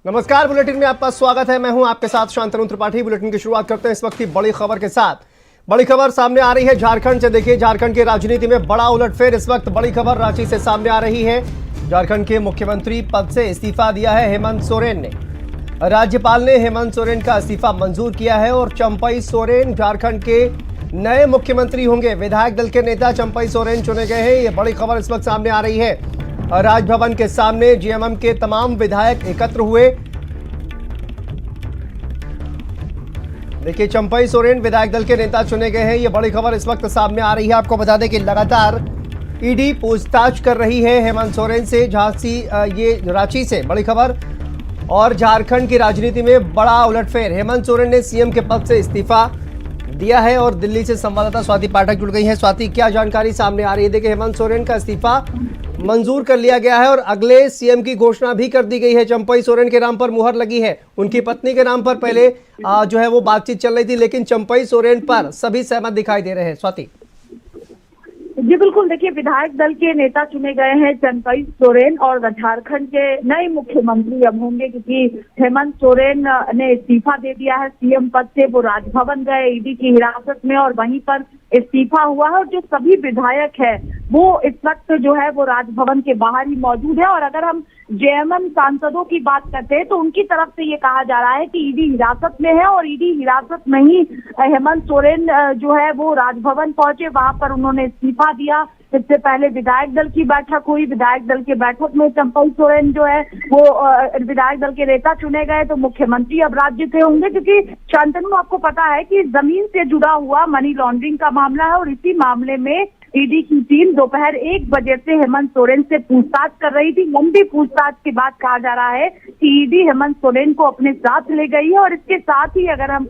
नमस्कार, बुलेटिन में आपका स्वागत है। मैं हूं आपके साथ शांतनु त्रिपाठी। बुलेटिन की शुरुआत करते हैं इस वक्त की बड़ी खबर के साथ। बड़ी खबर सामने आ रही है झारखंड से। देखिए, झारखंड की राजनीति में बड़ा उलटफेर। इस वक्त बड़ी खबर रांची से सामने आ रही है। झारखंड के मुख्यमंत्री पद से इस्तीफा दिया है हेमंत सोरेन ने। राज्यपाल ने हेमंत सोरेन का इस्तीफा मंजूर किया है और चंपई सोरेन झारखंड के नए मुख्यमंत्री होंगे। विधायक दल के नेता चंपई सोरेन चुने गए हैं। ये बड़ी खबर इस वक्त सामने आ रही है। राजभवन के सामने जेएमएम के तमाम विधायक एकत्र हुए। देखिए, चंपई सोरेन विधायक दल के नेता चुने गए हैं। ये बड़ी खबर इस वक्त सामने आ रही है। आपको बता दें कि लगातार ईडी पूछताछ कर रही है हेमंत सोरेन से। ये रांची से बड़ी खबर। और झारखंड की राजनीति में बड़ा उलटफेर। हेमंत सोरेन ने सीएम के पद से इस्तीफा दिया है और दिल्ली से संवाददाता स्वाति पाठक जुड़ गई है। स्वाति, क्या जानकारी सामने आ रही है? देखिए, हेमंत सोरेन का इस्तीफा मंजूर कर लिया गया है और अगले सीएम की घोषणा भी कर दी गई है। चंपई सोरेन के नाम पर मुहर लगी है। उनकी पत्नी के नाम पर पहले जो है वो बातचीत चल रही थी, लेकिन चंपई सोरेन पर सभी सहमत दिखाई दे रहे हैं। स्वाति जी बिल्कुल, देखिए, विधायक दल के नेता चुने गए हैं चंपई सोरेन और झारखंड के नए मुख्यमंत्री अब होंगे, क्योंकि हेमंत सोरेन ने इस्तीफा दे दिया है सीएम पद से। वो राजभवन गए ईडी की हिरासत में और वहीं पर इस्तीफा हुआ है। और जो सभी विधायक है वो इस वक्त जो है वो राजभवन के बाहर ही मौजूद है। और अगर हम जेएमएम सांसदों की बात करते हैं तो उनकी तरफ से ये कहा जा रहा है कि ईडी हिरासत में है और ईडी हिरासत में ही हेमंत सोरेन जो है वो राजभवन पहुंचे, वहां पर उन्होंने इस्तीफा दिया। इससे पहले विधायक दल की बैठक हुई। विधायक दल की बैठक में चंपई सोरेन जो है वो विधायक दल के नेता चुने गए। तो मुख्यमंत्री अब राज्य के होंगे, क्योंकि शांतनु, आपको पता है कि जमीन से जुड़ा हुआ मनी लॉन्ड्रिंग का मामला है और इसी मामले में ईडी की टीम दोपहर 1 बजे से हेमंत सोरेन से पूछताछ कर रही थी। लंबी पूछताछ के बाद कहा जा रहा है कि ईडी हेमंत सोरेन को अपने साथ ले गई है। और इसके साथ ही अगर हम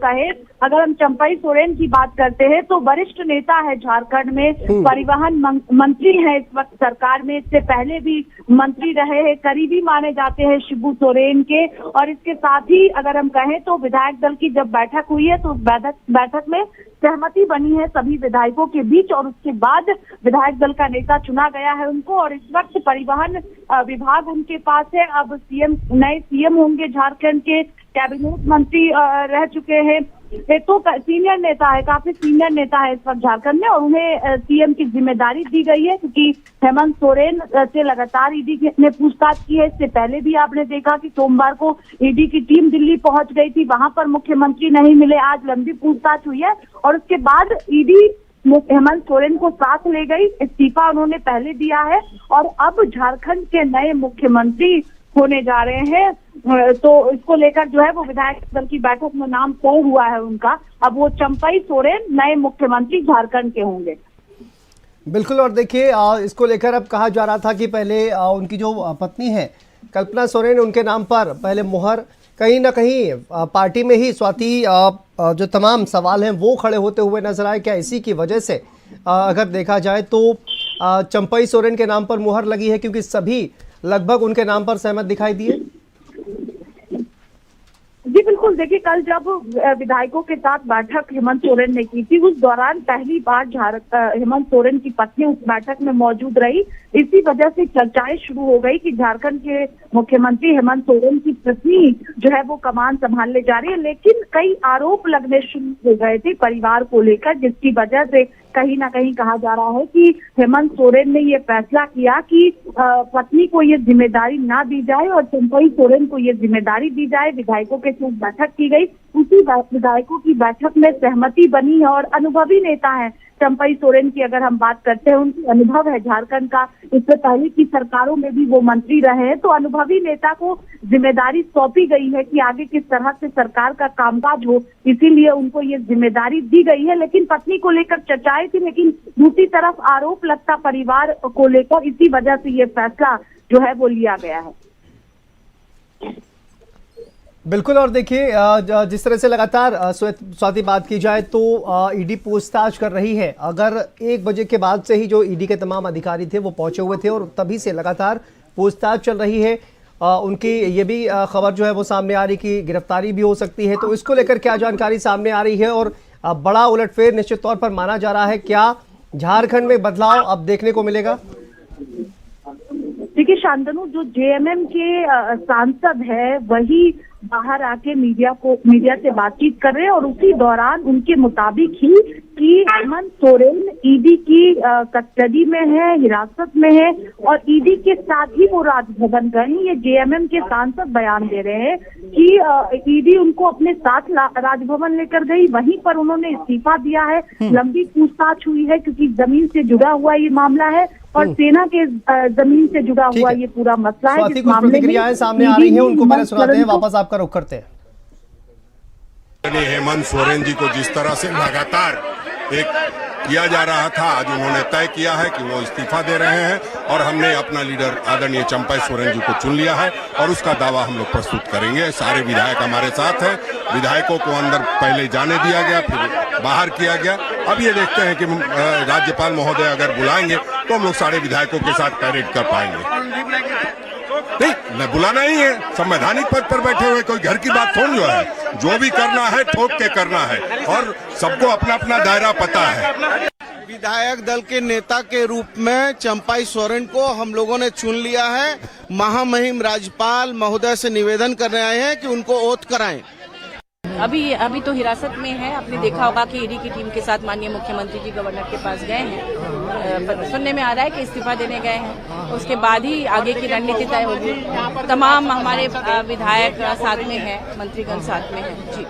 चंपई सोरेन की बात करते हैं तो वरिष्ठ नेता है झारखंड में, परिवहन मंत्री है इस वक्त सरकार में। इससे पहले भी मंत्री रहे हैं, करीबी माने जाते हैं शिबू सोरेन के। और इसके साथ ही अगर हम कहें तो विधायक दल की जब बैठक हुई है तो बैठक में सहमति बनी है सभी विधायकों के बीच और उसके बाद विधायक दल का नेता चुना गया है उनको। और इस वक्त परिवहन विभाग उनके पास है। अब नए सीएम होंगे झारखंड के। कैबिनेट मंत्री रह चुके हैं। तो सीनियर नेता है, काफी सीनियर नेता है इस वक्त झारखंड में और उन्हें सीएम की जिम्मेदारी दी गई है, क्योंकि हेमंत सोरेन से लगातार ईडी ने पूछताछ की है। इससे पहले भी आपने देखा कि सोमवार को ईडी की टीम दिल्ली पहुंच गई थी, वहां पर मुख्यमंत्री नहीं मिले। आज लंबी पूछताछ हुई है और उसके बाद ईडी हेमंत सोरेन को साथ ले गई। इस्तीफा उन्होंने पहले दिया है और अब झारखंड के नए मुख्यमंत्री होने जा रहे हैं। तो इसको लेकर जो है वो विधायक दल की बैठक में नाम तय हुआ है उनका। अब वो चंपई सोरेन नए मुख्यमंत्री झारखंड के होंगे। बिल्कुल। और देखिए, इसको लेकर अब कहा जा रहा था कि पहले उनकी जो पत्नी है कल्पना सोरेन, उनके नाम पर पहले मुहर कहीं ना कहीं पार्टी में ही स्वाति जो तमाम सवाल हैं वो खड़े होते हुए नजर आए। क्या इसी की वजह से अगर देखा जाए तो चंपई सोरेन के नाम पर मुहर लगी है, क्योंकि सभी लगभग उनके नाम पर सहमत दिखाई दिए? जी बिल्कुल, देखिए, कल जब विधायकों के साथ बैठक हेमंत सोरेन ने की थी उस दौरान पहली बार हेमंत सोरेन की पत्नी उस बैठक में मौजूद रही। इसी वजह से चर्चाएं शुरू हो गई कि झारखंड के मुख्यमंत्री हेमंत सोरेन की पत्नी जो है वो कमान संभालने जा रही है। लेकिन कई आरोप लगने शुरू हो गए थे परिवार को लेकर, जिसकी वजह से कहीं ना कहीं कहा जा रहा है कि हेमंत सोरेन ने ये फैसला किया कि पत्नी को ये जिम्मेदारी ना दी जाए और चंपई सोरेन को ये जिम्मेदारी दी जाए। विधायकों के साथ बैठक की गई। उसी विधायकों की बैठक में सहमति बनी है और अनुभवी नेता है चंपई सोरेन की। अगर हम बात करते हैं, उनकी अनुभव है झारखंड का, इससे पहले की सरकारों में भी वो मंत्री रहे हैं। तो अनुभवी नेता को जिम्मेदारी सौंपी गई है कि आगे किस तरह से सरकार का कामकाज हो, इसीलिए उनको ये जिम्मेदारी दी गई है। लेकिन पत्नी को लेकर चर्चाएं थी, लेकिन दूसरी तरफ आरोप लगता परिवार को लेकर, इसी वजह से ये फैसला जो है वो लिया गया है। बिल्कुल। और देखिए, जिस तरह से लगातार स्वाति बात की जाए तो ईडी पूछताछ कर रही है। अगर 1 बजे के बाद से ही जो ईडी के तमाम अधिकारी थे वो पहुंचे हुए थे और तभी से लगातार पूछताछ चल रही है। उनकी ये भी खबर जो है वो सामने आ रही कि गिरफ्तारी भी हो सकती है। तो इसको लेकर क्या जानकारी सामने आ रही है? और बड़ा उलटफेर निश्चित तौर पर माना जा रहा है। क्या झारखंड में बदलाव अब देखने को मिलेगा? देखिए शांतनु, जो जेएमएम के सांसद है वही बाहर आके मीडिया से बातचीत कर रहे हैं और उसी दौरान उनके मुताबिक ही कि हेमंत सोरेन ईडी की कस्टडी में है, हिरासत में है और ईडी के साथ ही वो राजभवन गए हैं। ये जेएमएम के सांसद बयान दे रहे हैं कि ईडी उनको अपने साथ राजभवन लेकर गई, वहीं पर उन्होंने इस्तीफा दिया है। लंबी पूछताछ हुई है क्योंकि जमीन से जुड़ा हुआ ये मामला है और सेना के जमीन से जुड़ा हुआ ये पूरा मसला है। कुछ प्रतिक्रियाएं सामने आ रही हैं, उनको पहले सुनाते हैं, वापस आपका रुख करते हैं। हेमंत सोरेन जी को जिस तरह से लगातार एक किया जा रहा था, आज उन्होंने तय किया है कि वो इस्तीफा दे रहे हैं और हमने अपना लीडर आदरणीय चंपाई सोरेन जी को चुन लिया है और उसका दावा हम लोग प्रस्तुत करेंगे। सारे विधायक हमारे साथ हैं। विधायकों को अंदर पहले जाने दिया गया, फिर बाहर किया गया। अब ये देखते हैं कि राज्यपाल महोदय अगर बुलाएंगे तो हम लोग सारे विधायकों के साथ पैरेड कर पाएंगे। नहीं, बुलाना ही है। संवैधानिक पद पर बैठे हुए कोई घर की बात थोड़ी जो है, जो भी करना है ठोक के करना है और सबको अपना अपना दायरा पता है। विधायक दल के नेता के रूप में चंपाई सोरेन को हम लोगों ने चुन लिया है। महामहिम राज्यपाल महोदय से निवेदन करने आए हैं कि उनको ओथ कराएं। अभी तो हिरासत में है। आपने देखा होगा कि ईडी की टीम के साथ माननीय मुख्यमंत्री जी गवर्नर के पास गए हैं। सुनने में आ रहा है कि इस्तीफा देने गए हैं, उसके बाद ही आगे की रणनीति तय होगी। तमाम हमारे विधायक साथ में हैं, मंत्रीगण साथ में हैं जी।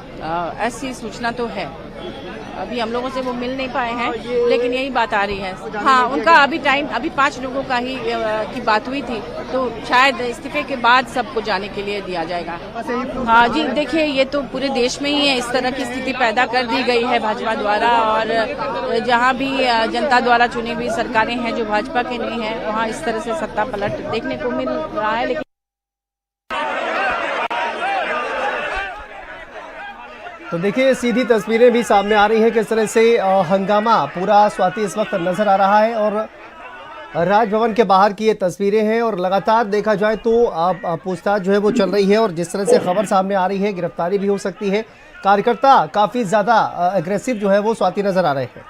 ऐसी सूचना तो है। अभी हम लोगों से वो मिल नहीं पाए हैं, लेकिन यही बात आ रही है। हाँ, उनका अभी 5 लोगों का ही की बात हुई थी, तो शायद इस्तीफे के बाद सबको जाने के लिए दिया जाएगा। हाँ जी, देखिए ये तो पूरे देश में ही है, इस तरह की स्थिति पैदा कर दी गई है भाजपा द्वारा और जहाँ भी जनता द्वारा चुनी हुई सरकारें हैं जो भाजपा के नहीं है, वहाँ इस तरह से सत्ता पलट देखने को मिल रहा है। लेकिन तो देखिए सीधी तस्वीरें भी सामने आ रही हैं किस तरह से हंगामा पूरा स्वाति इस वक्त नजर आ रहा है और राजभवन के बाहर की ये तस्वीरें हैं और लगातार देखा जाए तो पूछताछ जो है वो चल रही है और जिस तरह से खबर सामने आ रही है गिरफ्तारी भी हो सकती है। कार्यकर्ता काफी ज्यादा एग्रेसिव जो है वो स्वाति नजर आ रहे हैं।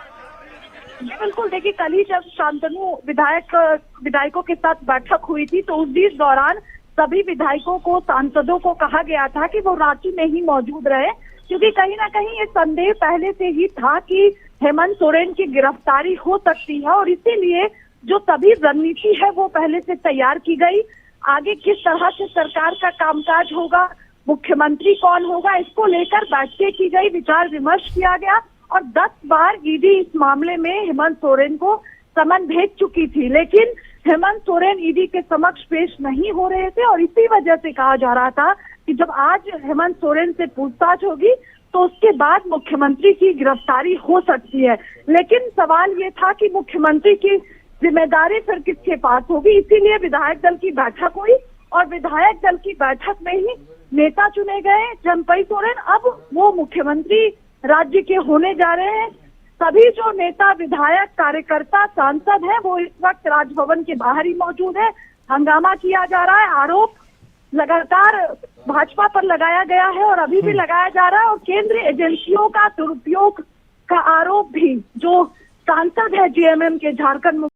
बिल्कुल, देखिए कल ही जब शांतनु विधायकों के साथ बैठक हुई थी तो उस बीच दौरान सभी विधायकों को, सांसदों को कहा गया था कि वो रांची में ही मौजूद रहे, क्योंकि कहीं ना कहीं ये संदेह पहले से ही था कि हेमंत सोरेन की गिरफ्तारी हो सकती है और इसीलिए जो सभी रणनीति है वो पहले से तैयार की गई। आगे किस तरह से सरकार का कामकाज होगा, मुख्यमंत्री कौन होगा, इसको लेकर बैठकें की गई, विचार विमर्श किया गया और 10 बार ईडी इस मामले में हेमंत सोरेन को समन भेज चुकी थी, लेकिन हेमंत सोरेन ईडी के समक्ष पेश नहीं हो रहे थे और इसी वजह से कहा जा रहा था कि जब आज हेमंत सोरेन से पूछताछ होगी तो उसके बाद मुख्यमंत्री की गिरफ्तारी हो सकती है। लेकिन सवाल ये था कि मुख्यमंत्री की जिम्मेदारी फिर किसके पास होगी, इसीलिए विधायक दल की बैठक हुई और विधायक दल की बैठक में ही नेता चुने गए चंपाई सोरेन। अब वो मुख्यमंत्री राज्य के होने जा रहे हैं। सभी जो नेता, विधायक, कार्यकर्ता, सांसद हैं वो इस वक्त राजभवन के बाहर ही मौजूद है। हंगामा किया जा रहा है, आरोप लगातार भाजपा पर लगाया गया है और अभी भी लगाया जा रहा है और केंद्रीय एजेंसियों का दुरुपयोग का आरोप भी जो सांसद है जेएमएम के झारखंड